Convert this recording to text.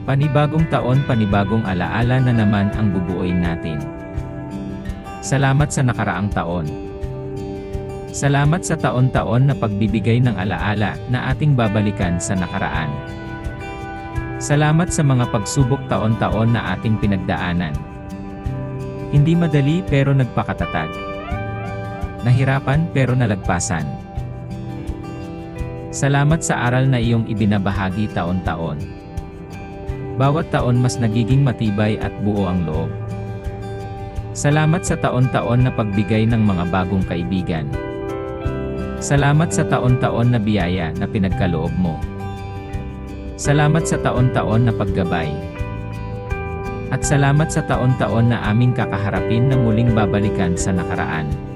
Panibagong taon, panibagong alaala na naman ang bubuuin natin. Salamat sa nakaraang taon. Salamat sa taon-taon na pagbibigay ng alaala na ating babalikan sa nakaraan. Salamat sa mga pagsubok taon-taon na ating pinagdaanan. Hindi madali pero nagpakatatag. Nahirapan pero nalagpasan. Salamat sa aral na iyong ibinabahagi taon-taon. Bawat taon mas nagiging matibay at buo ang loob. Salamat sa taon-taon na pagbigay ng mga bagong kaibigan. Salamat sa taon-taon na biyaya na pinagkaloob mo. Salamat sa taon-taon na paggabay. At salamat sa taon-taon na aming kakaharapin na muling babalikan sa nakaraan.